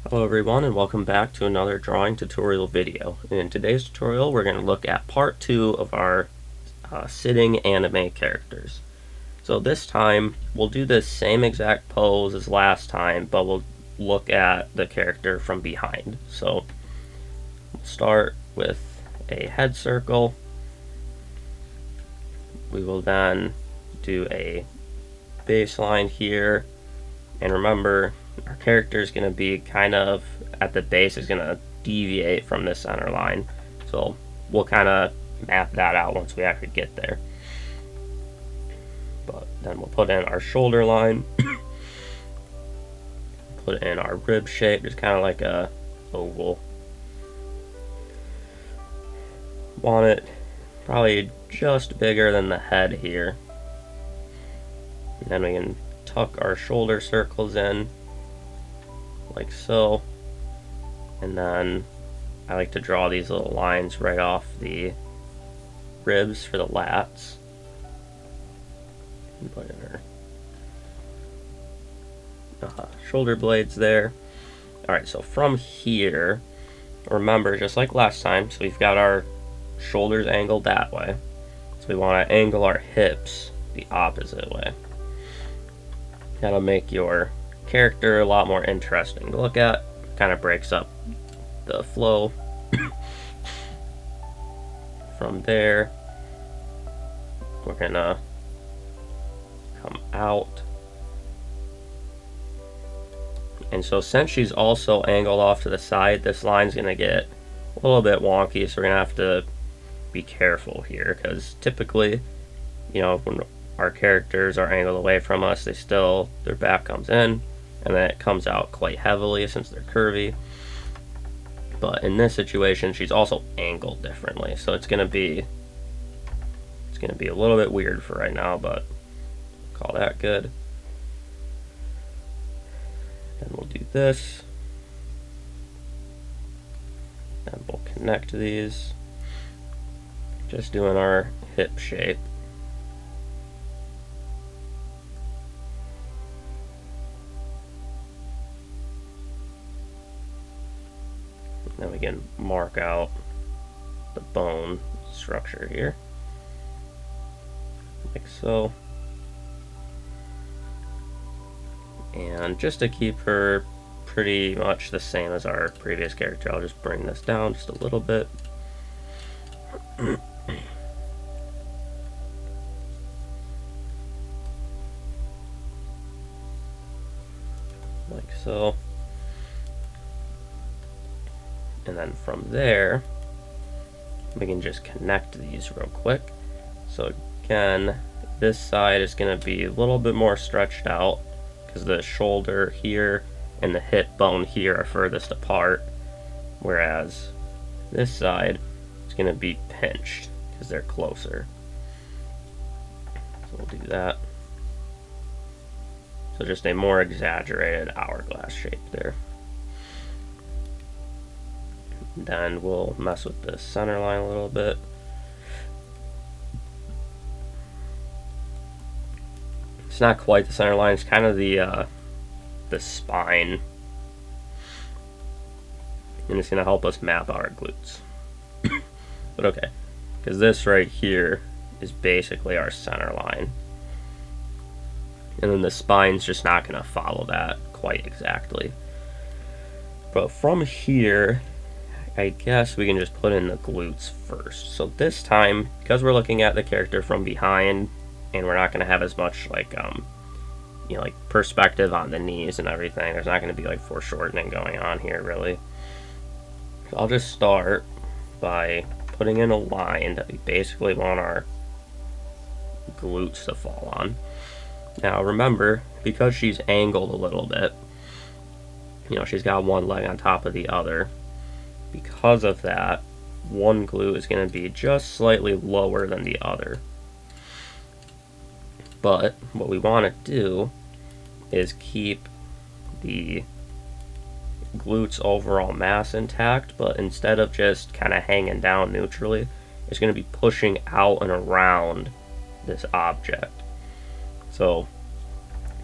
Hello everyone, and welcome back to another drawing tutorial video. In today's tutorial we're going to look at part 2 of our sitting anime characters. So this time we'll do the same exact pose as last time, but we'll look at the character from behind. So we'll start with a head circle. We will then do a baseline here, and remember our character is going to be kind of at the base, is going to deviate from the center line, so we'll kind of map that out once we actually get there. But then we'll put in our shoulder line, put in our rib shape, just kind of like a oval. Want it probably just bigger than the head here, and then we can tuck our shoulder circles in like so, and then I like to draw these little lines right off the ribs for the lats. And put in our shoulder blades there. Alright, so from here, remember, just like last time, so we've got our shoulders angled that way, so we want to angle our hips the opposite way. That'll make your character a lot more interesting to look at. Kind of breaks up the flow. From there, we're gonna come out, and so since she's also angled off to the side, this line's gonna get a little bit wonky, so we're gonna have to be careful here, because typically, you know, when our characters are angled away from us, their back comes in, and then it comes out quite heavily since they're curvy. But in this situation, she's also angled differently, so it's gonna be a little bit weird for right now, but call that good. Then we'll do this, and we'll connect these, just doing our hip shape. Then we can mark out the bone structure here, like so. And just to keep her pretty much the same as our previous character, I'll just bring this down just a little bit. Like so. And then from there, we can just connect these real quick. So again, this side is going to be a little bit more stretched out, because the shoulder here and the hip bone here are furthest apart, whereas this side is going to be pinched because they're closer. So we'll do that. So just a more exaggerated hourglass shape there. Then we'll mess with the center line a little bit. It's not quite the center line, it's kind of the spine. And it's going to help us map our glutes. But okay, because this right here is basically our center line. And then the spine's just not going to follow that quite exactly. But from here, I guess we can just put in the glutes first. So this time, because we're looking at the character from behind, and we're not going to have as much like perspective on the knees and everything, there's not going to be like foreshortening going on here really. So I'll just start by putting in a line that we basically want our glutes to fall on. Now remember, because she's angled a little bit, you know, she's got one leg on top of the other. Because of that, one glute is going to be just slightly lower than the other. But what we want to do is keep the glutes overall mass intact, but instead of just kind of hanging down neutrally, it's going to be pushing out and around this object. So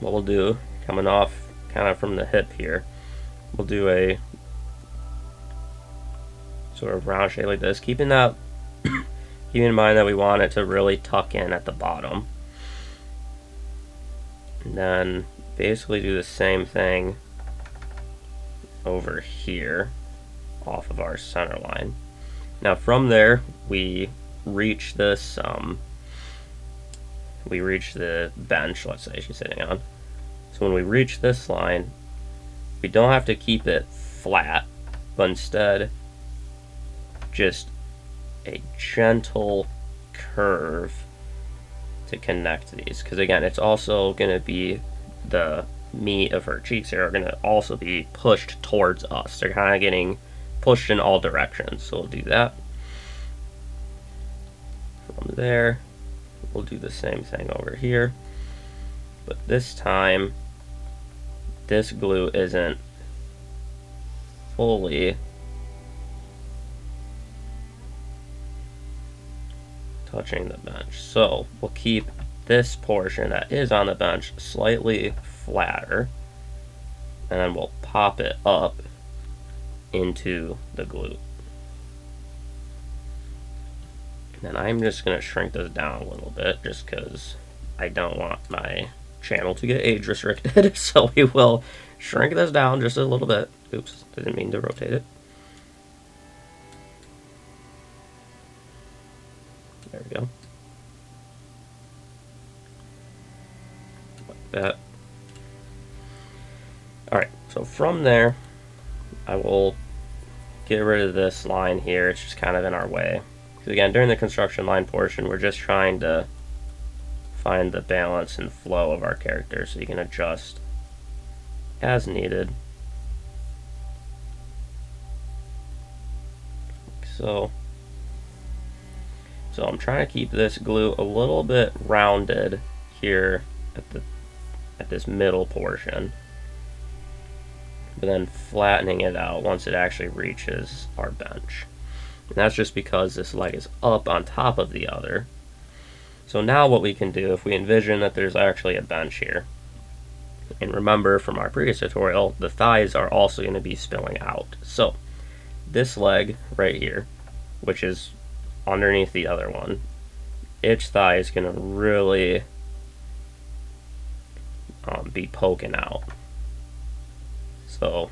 what we'll do, coming off kind of from the hip here, we'll do a sort of round shape like this, keeping that keeping in mind that we want it to really tuck in at the bottom. And then basically do the same thing over here off of our center line. Now from there we reach this we reach the bench, let's say she's sitting on. So when we reach this line, we don't have to keep it flat, but instead just a gentle curve to connect these, because again, it's also going to be the meat of her cheeks here are going to also be pushed towards us. They're kind of getting pushed in all directions, so we'll do that. From there, we'll do the same thing over here, but this time this glue isn't fully touching the bench. So we'll keep this portion that is on the bench slightly flatter, and then we'll pop it up into the glute. And I'm just going to shrink this down a little bit just because I don't want my channel to get age restricted. So we will shrink this down just a little bit. Oops, didn't mean to rotate it. There we go. Like that. Alright, so from there, I will get rid of this line here. It's just kind of in our way. Because again, during the construction line portion, we're just trying to find the balance and flow of our character, so you can adjust as needed. So I'm trying to keep this glue a little bit rounded here at this middle portion, but then flattening it out once it actually reaches our bench. And that's just because this leg is up on top of the other. So now what we can do, if we envision that there's actually a bench here, and remember from our previous tutorial, the thighs are also going to be spilling out. So this leg right here, which is underneath the other one, its thigh is going to really be poking out. So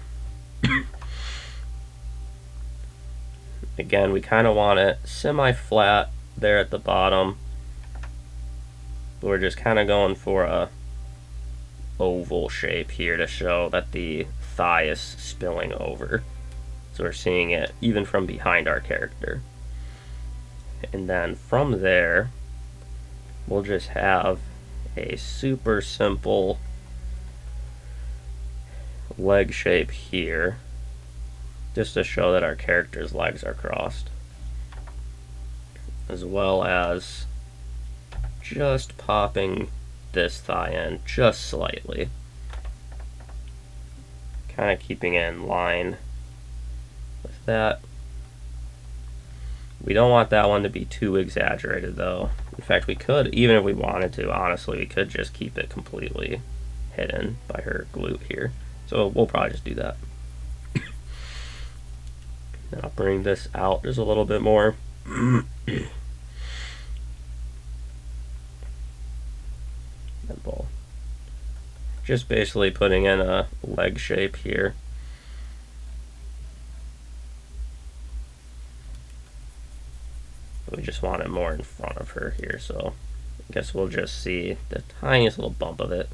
again, we kind of want it semi-flat there at the bottom, but we're just kind of going for a oval shape here to show that the thigh is spilling over. So we're seeing it even from behind our character. And then from there, we'll just have a super simple leg shape here, just to show that our character's legs are crossed, as well as just popping this thigh in just slightly, kind of keeping it in line with that. We don't want that one to be too exaggerated though. In fact, we could, even if we wanted to, honestly, we could just keep it completely hidden by her glute here. So we'll probably just do that. Then I'll bring this out just a little bit more. And we'll just basically putting in a leg shape here. We just want it more in front of her here, so I guess we'll just see the tiniest little bump of it.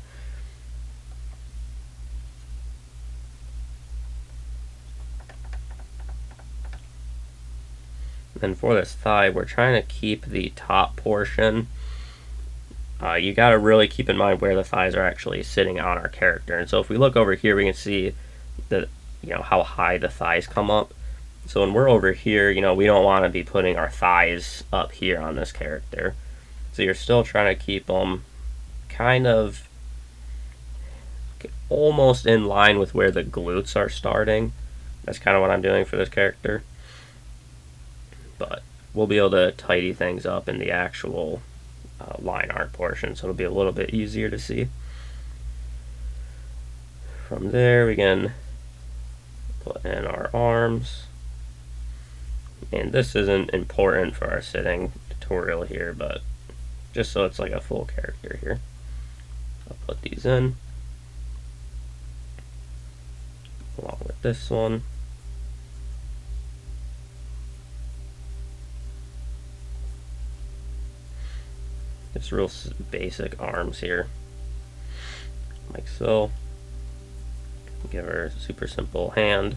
And for this thigh, we're trying to keep the top portion. You got to really keep in mind where the thighs are actually sitting on our character. And so if we look over here, we can see that, how high the thighs come up. So when we're over here, we don't want to be putting our thighs up here on this character. So you're still trying to keep them kind of almost in line with where the glutes are starting. That's kind of what I'm doing for this character. But we'll be able to tidy things up in the actual line art portion, so it'll be a little bit easier to see. From there, we can Put in our arms. And this isn't important for our sitting tutorial here, but just so it's like a full character here. I'll put these in along with this one. Just real basic arms here, like so. Give her a super simple hand.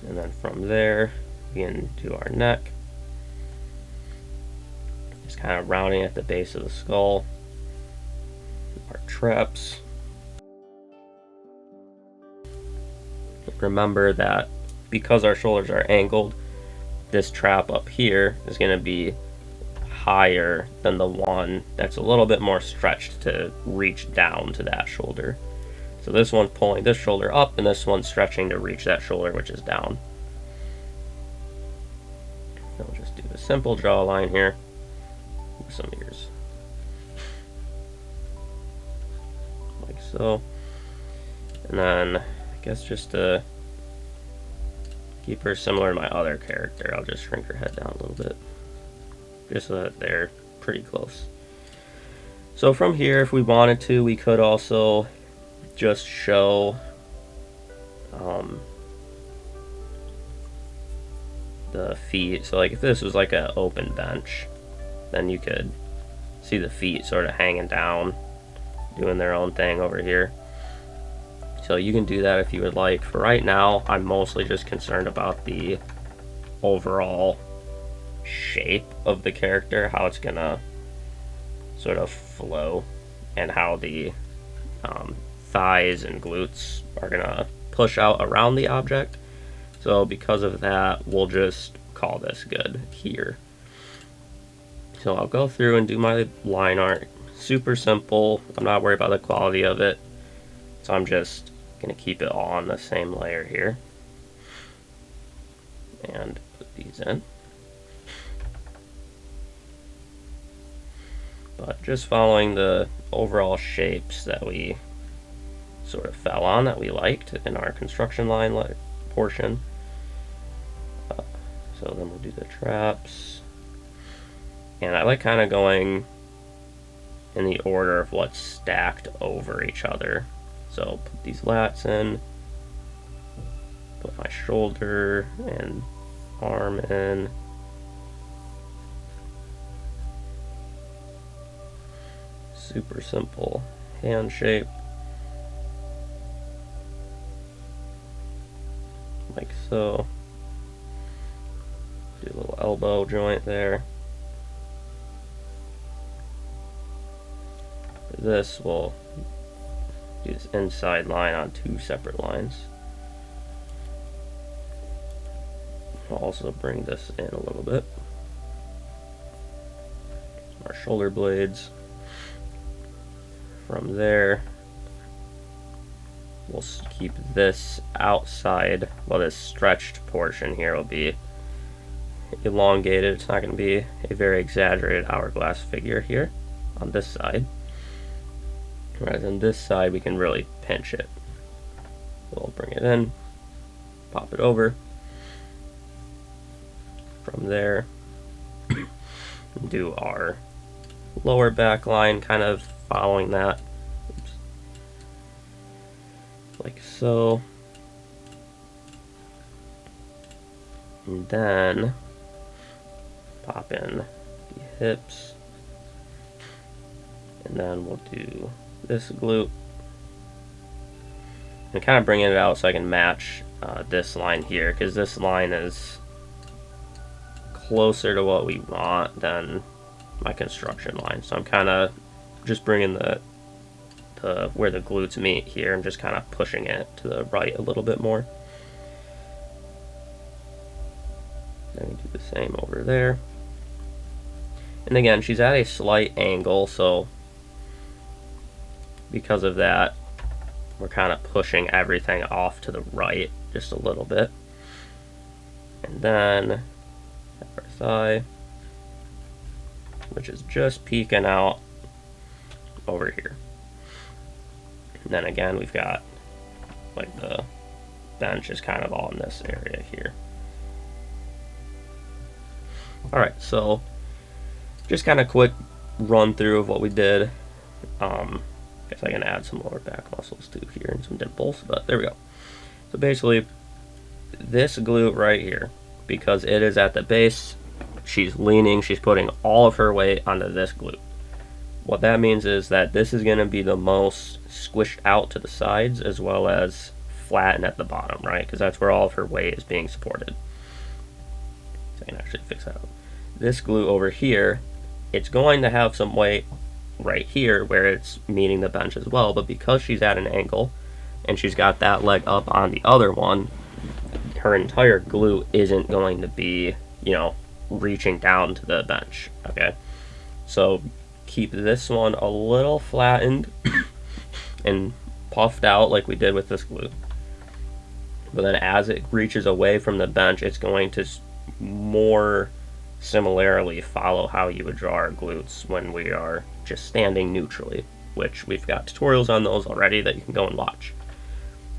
And then from there, we can do our neck. Just kind of rounding at the base of the skull. Our traps. Remember that because our shoulders are angled, this trap up here is going to be higher than the one that's a little bit more stretched to reach down to that shoulder. So this one's pulling this shoulder up, and this one's stretching to reach that shoulder, which is down. So we'll just do a simple jawline here with some ears. Like so. And then, I guess just to keep her similar to my other character, I'll just shrink her head down a little bit, just so that they're pretty close. So from here, if we wanted to, we could also just show the feet. So like if this was like an open bench, then you could see the feet sort of hanging down, doing their own thing over here. So you can do that if you would like. For right now, I'm mostly just concerned about the overall shape of the character, how it's gonna sort of flow, and how the thighs and glutes are gonna push out around the object. So because of that, we'll just call this good here. So I'll go through and do my line art. Super simple. I'm not worried about the quality of it. So I'm just gonna keep it all on the same layer here. And put these in. But just following the overall shapes that we sort of fell on, that we liked in our construction line portion. So then we'll do the traps. And I like kind of going in the order of what's stacked over each other. So put these lats in, put my shoulder and arm in. Super simple hand shape. Like so. Do a little elbow joint there. For this, we'll do this inside line on two separate lines. I'll also bring this in a little bit. Our shoulder blades. From there, we'll keep this outside. Well, this stretched portion here will be elongated. It's not going to be a very exaggerated hourglass figure here on this side. Whereas on this side, we can really pinch it. We'll bring it in, pop it over. From there, do our lower back line, kind of following that. Oops. Like so. And then pop in the hips. And then we'll do this glute. And kind of bringing it out so I can match this line here, because this line is closer to what we want than my construction line. So I'm kind of just bringing the where the glutes meet here, I'm just kind of pushing it to the right a little bit more. Then we do the same over there. And again, she's at a slight angle, so because of that, we're kind of pushing everything off to the right just a little bit. And then our thigh, which is just peeking out over here. then again, we've got like the bench is kind of all in this area here. Alright, so just kind of quick run through of what we did. Guess I can add some lower back muscles too here and some dimples, but there we go. So basically, this glute right here, because it is at the base, she's leaning, she's putting all of her weight onto this glute. What that means is that this is going to be the most squished out to the sides as well as flattened at the bottom, right? Because that's where all of her weight is being supported. So I can actually fix that up. This glute over here, it's going to have some weight right here where it's meeting the bench as well, but because she's at an angle and she's got that leg up on the other one, her entire glute isn't going to be, you know, reaching down to the bench, okay? So keep this one a little flattened and puffed out like we did with this glute. But then as it reaches away from the bench, it's going to more similarly follow how you would draw our glutes when we are just standing neutrally, which we've got tutorials on those already that you can go and watch.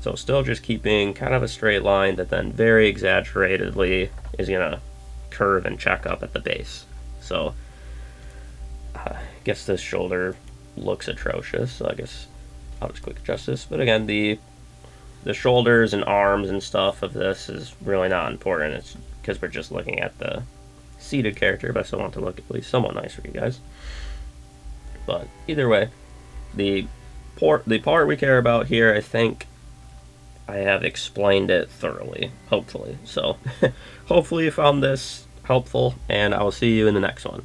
So still just keeping kind of a straight line that then very exaggeratedly is going to curve and check up at the base. So I guess this shoulder looks atrocious, so I guess I'll just quick adjust this. But again, the shoulders and arms and stuff of this is really not important. It's because we're just looking at the seated character, but I still want to look at least somewhat nice for you guys. But either way, the part we care about here, I think I have explained it thoroughly, hopefully. So hopefully you found this helpful, and I will see you in the next one.